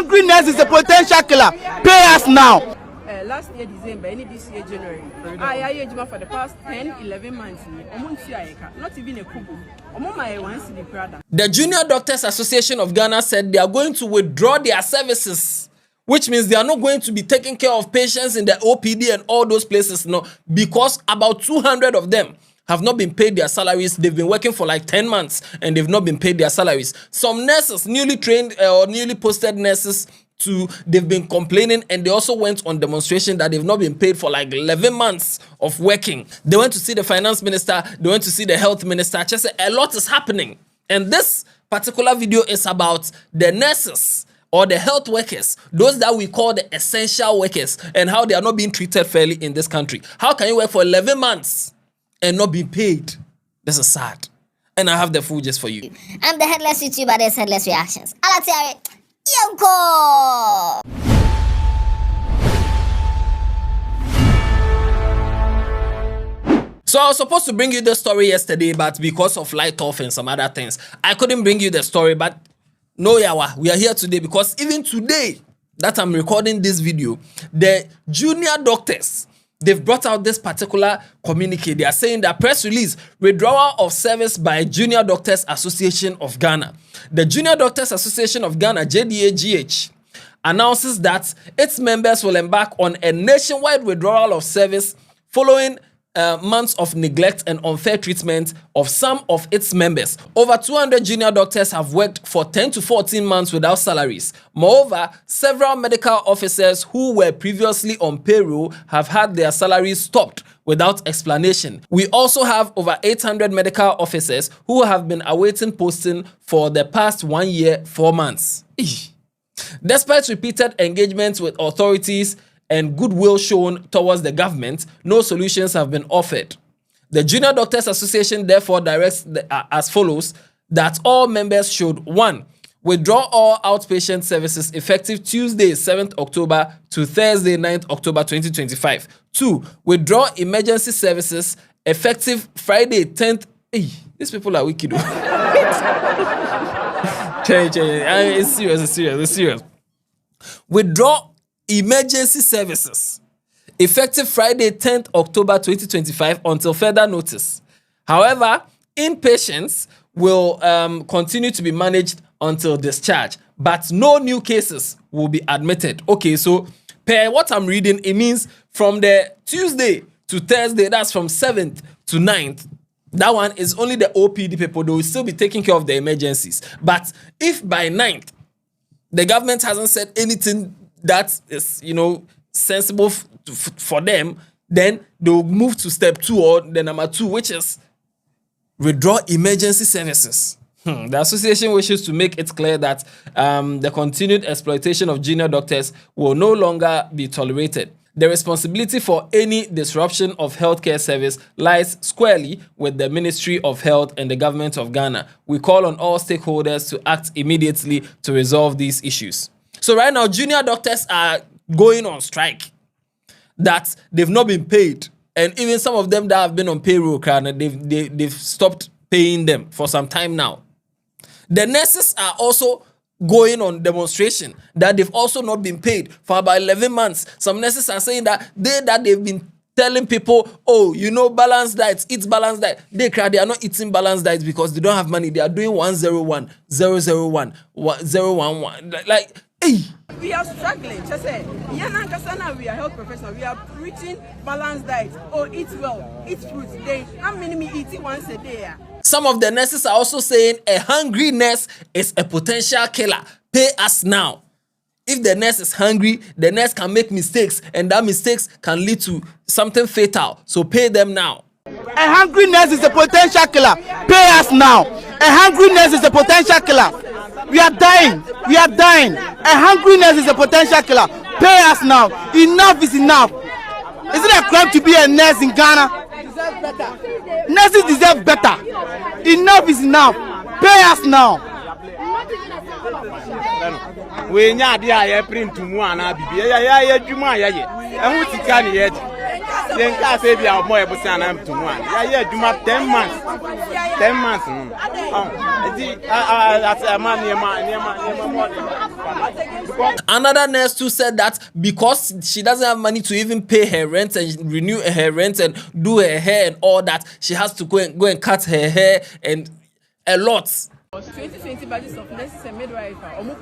hungry nurse is a potential killer. Pay us now. Last year December, any this year January, I ejuma for the past 10-11 months. Not even a kubu. The Junior Doctors Association of Ghana said they are going to withdraw their services, which means they are not going to be taking care of patients in the OPD and all those places now, because about 200 of them have not been paid their salaries. They've been working for like 10 months and they've not been paid their salaries. Some nurses, newly trained or newly posted nurses, they've been complaining, and they also went on demonstration that they've not been paid for like 11 months of working. They went to see the finance minister, they went to see the health minister. Just a lot is happening, and this particular video is about the nurses or the health workers, those that we call the essential workers, and how they are not being treated fairly in this country. How can you work for 11 months and not be paid? This is sad, and I have the full gist for you. I'm the Headless YouTuber. There's Headless Reactions. Alatiari. Yoko! So I was supposed to bring you the story yesterday, but because of light off and some other things, I couldn't bring you the story. But no yawa, we are here today because even today that I'm recording this video, the junior doctors, they've brought out this particular communique. They are saying that press release, withdrawal of service by Junior Doctors Association of Ghana. The Junior Doctors Association of Ghana, JDAGH, announces that its members will embark on a nationwide withdrawal of service following months of neglect and unfair treatment of some of its members. Over 200 junior doctors have worked for 10 to 14 months without salaries. Moreover, several medical officers who were previously on payroll have had their salaries stopped without explanation. We also have over 800 medical officers who have been awaiting posting for the past 1 year, 4 months. Despite repeated engagements with authorities and goodwill shown towards the government, no solutions have been offered. The Junior Doctors Association therefore directs as follows, that all members should 1. Withdraw all outpatient services effective Tuesday 7th October to Thursday 9th October 2025. 2. Withdraw emergency services effective Friday 10th. Hey, these people are wicked. It's serious. Withdraw emergency services effective Friday 10th October 2025 until further notice. However, inpatients will continue to be managed until discharge, but no new cases will be admitted. Okay, so per what I'm reading, it means from the Tuesday to Thursday, that's from 7th to 9th, that one is only the OPD people. They will still be taking care of the emergencies. But if by 9th, the government hasn't said anything that is, sensible for them, then they'll move to step 2 or the number 2, which is withdraw emergency services. The association wishes to make it clear that the continued exploitation of junior doctors will no longer be tolerated. The responsibility for any disruption of healthcare service lies squarely with the Ministry of Health and the Government of Ghana. We call on all stakeholders to act immediately to resolve these issues. So right now, junior doctors are going on strike, that they've not been paid. And even some of them that have been on payroll, they've stopped paying them for some time now. The nurses are also going on demonstration, that they've also not been paid for about 11 months. Some nurses are saying that they've been telling people, balanced diets, eat balanced diet. They are not eating balanced diets because they don't have money. They are doing 101, 001, 011. Like, hey. We are struggling. We are health professionals. We are preaching balanced diet. Eat well, eat fruits. How many me eating once a day? Some of the nurses are also saying a hungry nurse is a potential killer. Pay us now. If the nurse is hungry, the nurse can make mistakes, and that mistakes can lead to something fatal. So pay them now. A hungry nurse is a potential killer. Pay us now. A hungry nurse is a potential killer. We are dying. A hungry nurse is a potential killer. Pay us now. Enough is enough. Is it a crime to be a nurse in Ghana? Nurses deserve better. Enough is enough. Pay us now. We nya dia print mu ana bibie ya adwuma ya ye ehun tika ne ye yen ka se bia mo e busa na mtumu ana ya adwuma 10 months eti as a man niema mo Another nurse too said that because she doesn't have money to even pay her rent and renew her rent and do her hair and all that, she has to go and cut her hair and a lot. 2020 budget of nurses and midwifer. Almost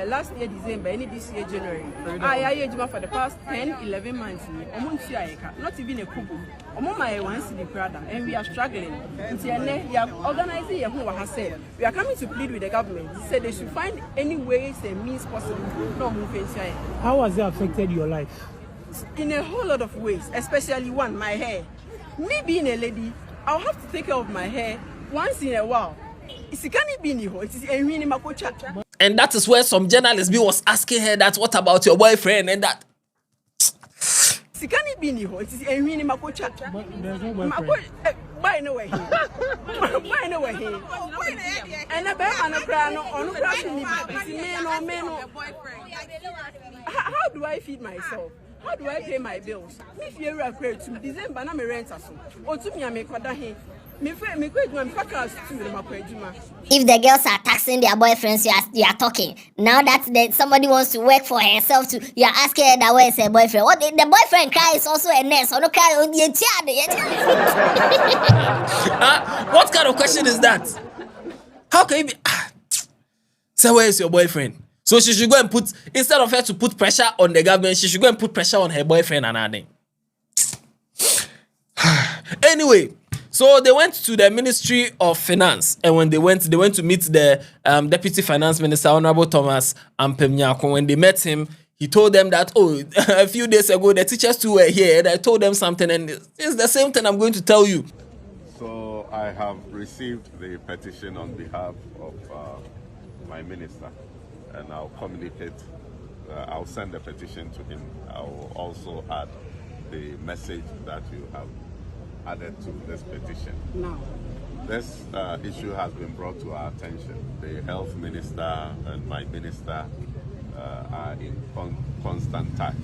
last year December, any this year January. I for the past 10-11 months. Not even a kubu. My once the brother, and we are struggling. We are organizing a whole herself. We are coming to plead with the government. They said they should find any ways and means possible. How has it affected your life? In a whole lot of ways, especially one, my hair. Me being a lady, I'll have to take care of my hair once in a while. And that is where some journalists was asking her that, what about your boyfriend and that. But there's no boyfriend. By no way. And a bear and a crown on how do I feed myself? How do I pay my bills? If you're a credit to December, I'm a renter. Or to me, I make what I If the girls are taxing their boyfriends, you are talking. Now that somebody wants to work for herself, you are asking her that where is her boyfriend. What the boyfriend cry is also a nurse. Or no cry on the What kind of question is that? How can you be? So where is your boyfriend? So she should go and put, instead of her to put pressure on the government, she should go and put pressure on her boyfriend and her. Anyway. So they went to the Ministry of Finance, and when they went to meet the Deputy Finance Minister, Honorable Thomas Unpaid. When they met him, he told them that, a few days ago, the teachers too were here, and I told them something, and it's the same thing I'm going to tell you. So I have received the petition on behalf of my minister, and I'll communicate, I'll send the petition to him. I will also add the message that you have added to this petition. No. This issue has been brought to our attention. The health minister and my minister are in constant touch.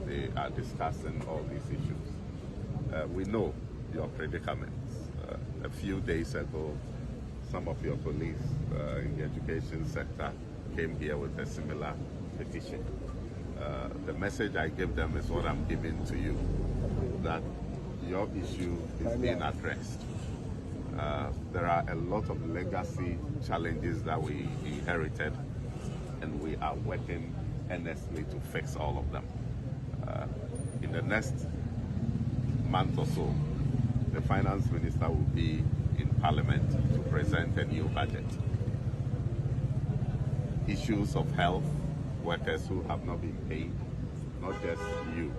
They are discussing all these issues. We know your predicaments. A few days ago, some of your colleagues in the education sector came here with a similar petition. The message I give them is what I'm giving to you, that your issue is being addressed. There are a lot of legacy challenges that we inherited, and we are working earnestly to fix all of them. In the next month or so, the finance minister will be in Parliament to present a new budget. Issues of health, workers who have not been paid, not just you.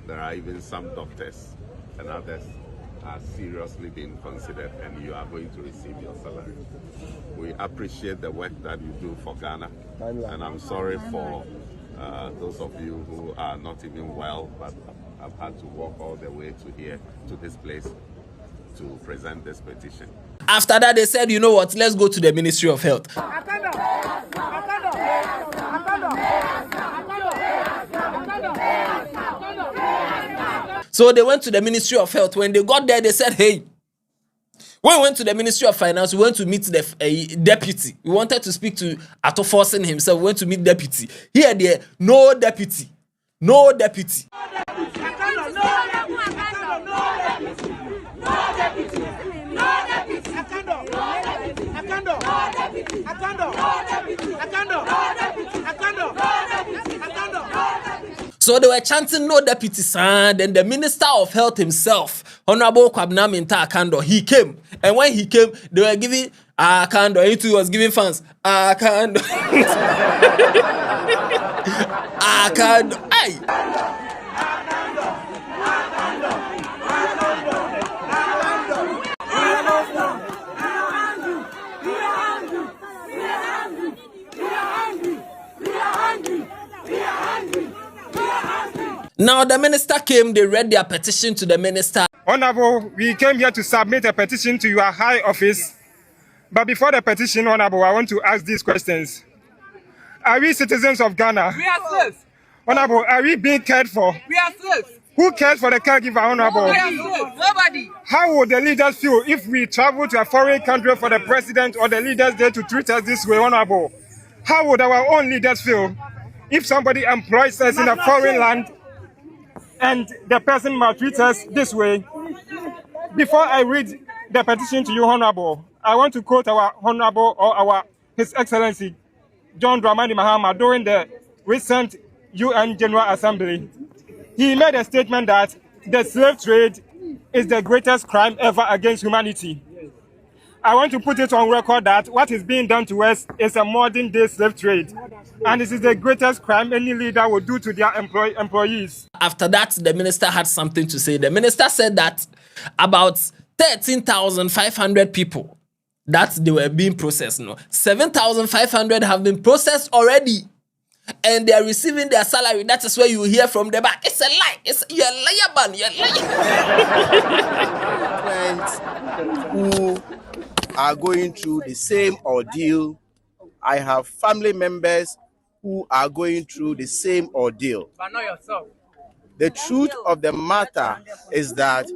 There are even some doctors and others are seriously being considered, and you are going to receive your salary. We appreciate the work that you do for Ghana, and I'm sorry for those of you who are not even well, but have had to walk all the way to here, to this place, to present this petition. After that, they said, you know what, let's go to the Ministry of Health. So they went to the Ministry of Health. When they got there, they said, hey, when we went to the Ministry of Finance, we went to meet the deputy. We wanted to speak to Ato Forsen himself. We went to meet deputy. Here, there, no deputy. No deputy. So they were chanting no deputy, son. Then the Minister of Health himself, Honorable Kwabena Minta Akando, he came. And when he came, they were giving Akando. He too was giving fans Akando. Akando. Aye. Now the minister came, they read their petition to the minister. Honorable, we came here to submit a petition to your high office. But before the petition, Honorable, I want to ask these questions. Are we citizens of Ghana? We are slaves. Honorable, are we being cared for? We are slaves. Who cares for the caregiver, Honorable? We are slaves. Nobody. How would the leaders feel if we travel to a foreign country for the president or the leaders there to treat us this way, Honorable? How would our own leaders feel if somebody employs us in a foreign land and the person maltreats us this way? Before I read the petition to you, Honorable, I want to quote our Honorable or His Excellency John Dramani Mahama during the recent UN General Assembly. He made a statement that the slave trade is the greatest crime ever against humanity. I want to put it on record that what is being done to us is a modern day slave trade. And this is the greatest crime any leader would do to their employees. After that, the minister had something to say. The minister said that about 13,500 people that they were being processed. 7,500 have been processed already. And they are receiving their salary. That is where you hear from the back. It's a lie. You're a liar, man. You're a liar. Who are going through the same ordeal. I have family members who are going through the same ordeal. But not yourself. The truth of the matter is that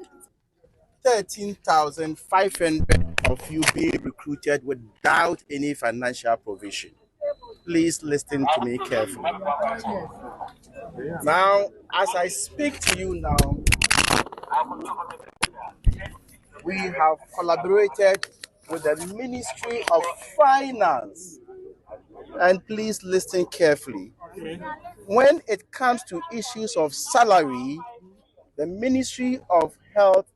13,500 of you being recruited without any financial provision. Please listen to me carefully. Now, as I speak to you now, we have collaborated with the Ministry of Finance. And please listen carefully. When it comes to issues of salary, the Ministry of Health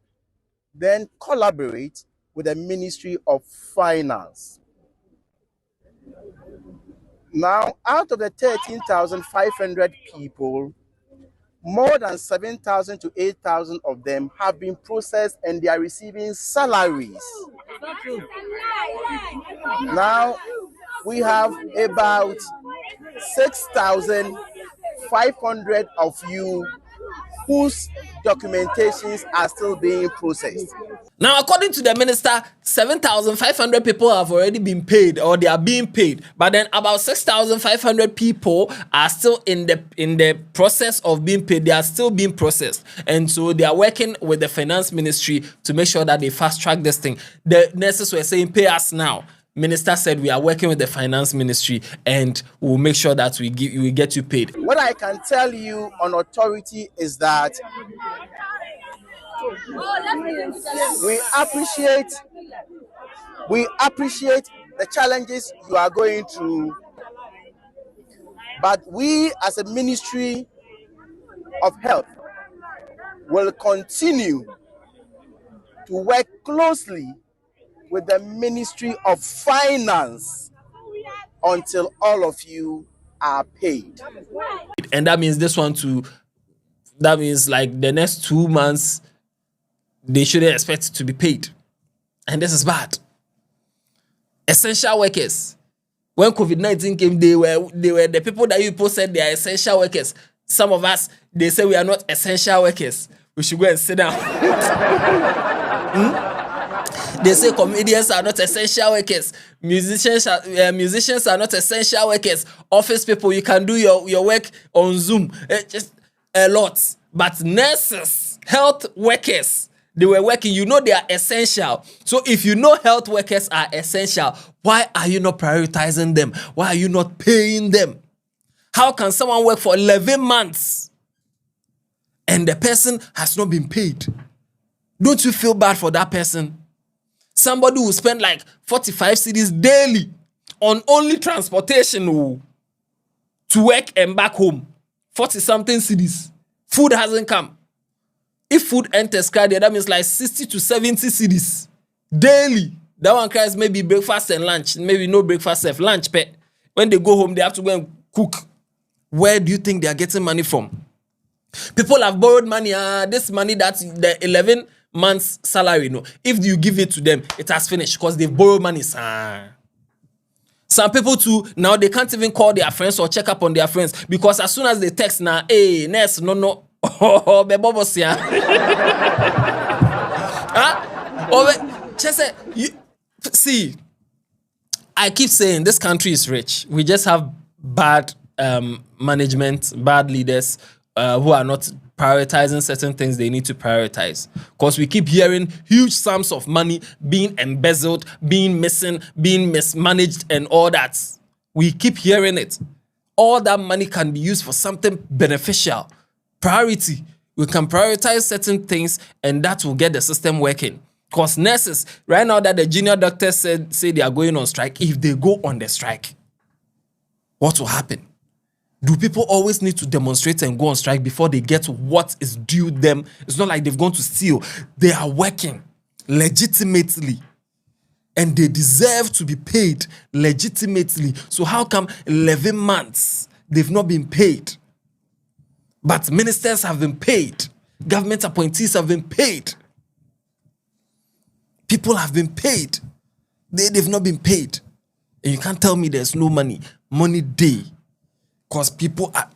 then collaborates with the Ministry of Finance. Now, out of the 13,500 people, more than 7,000 to 8,000 of them have been processed and they are receiving salaries. Now, we have about 6,500 of you whose documentations are still being processed. Now, according to the minister, 7,500 people have already been paid or they are being paid. But then about 6,500 people are still in the process of being paid. They are still being processed. And so they are working with the finance ministry to make sure that they fast track this thing. The nurses were saying, pay us now. Minister said we are working with the finance ministry and we'll make sure that we get you paid. What I can tell you on authority is that we appreciate the challenges you are going through, but we as a Ministry of Health will continue to work closely with the Ministry of Finance until all of you are paid. And that means this one too, that means like the next 2 months, they shouldn't expect to be paid. And this is bad. Essential workers. When COVID-19 came, they were the people that you said they are essential workers. Some of us, they say we are not essential workers. We should go and sit down. They say comedians are not essential workers. Musicians are not essential workers. Office people, you can do your work on Zoom. Just a lot. But nurses, health workers, they were working. You know they are essential. So if you know health workers are essential, why are you not prioritizing them? Why are you not paying them? How can someone work for 11 months and the person has not been paid? Don't you feel bad for that person? Somebody will spend like 45 cedis daily on only transportation to work and back home. 40-something cedis. Food hasn't come. If food enters credit, that means like 60 to 70 cedis daily. That one cries maybe breakfast and lunch. Maybe no breakfast, lunch. But when they go home, they have to go and cook. Where do you think they are getting money from? People have borrowed money. This money that's the 11 months salary, if you give it to them, it has finished because they've borrowed money. Some people too, now they can't even call their friends or check up on their friends because as soon as they text now, hey, nurse, no, see, I keep saying this country is rich. We just have bad management, bad leaders who are not prioritizing certain things they need to prioritize. Because we keep hearing huge sums of money being embezzled, being missing, being mismanaged and all that. We keep hearing it. All that money can be used for something beneficial. Priority. We can prioritize certain things and that will get the system working. Because nurses, right now that the junior doctors say they are going on strike, if they go on the strike, what will happen? Do people always need to demonstrate and go on strike before they get what is due them? It's not like they've gone to steal. They are working legitimately and they deserve to be paid legitimately. So how come 11 months they've not been paid? But ministers have been paid. Government appointees have been paid. People have been paid. They've not been paid. And you can't tell me there's no money. Money day. Because people are...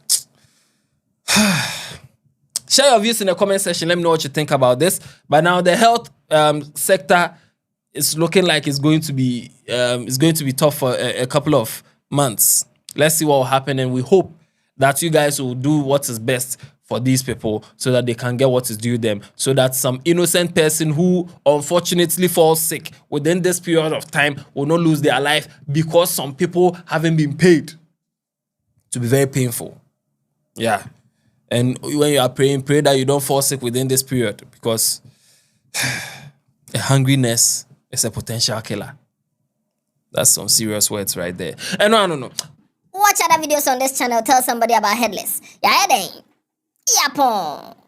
Share your views in the comment section. Let me know what you think about this. But now the health sector is looking like it's going to be tough for a couple of months. Let's see what will happen, and we hope that you guys will do what is best for these people so that they can get what is due them, so that some innocent person who unfortunately falls sick within this period of time will not lose their life because some people haven't been paid. To be very painful. Yeah. And when you are praying, pray that you don't fall sick within this period, because a hungriness is a potential killer. That's some serious words right there. And no. Watch other videos on this channel. Tell somebody about Headless. Yeah, Yapon.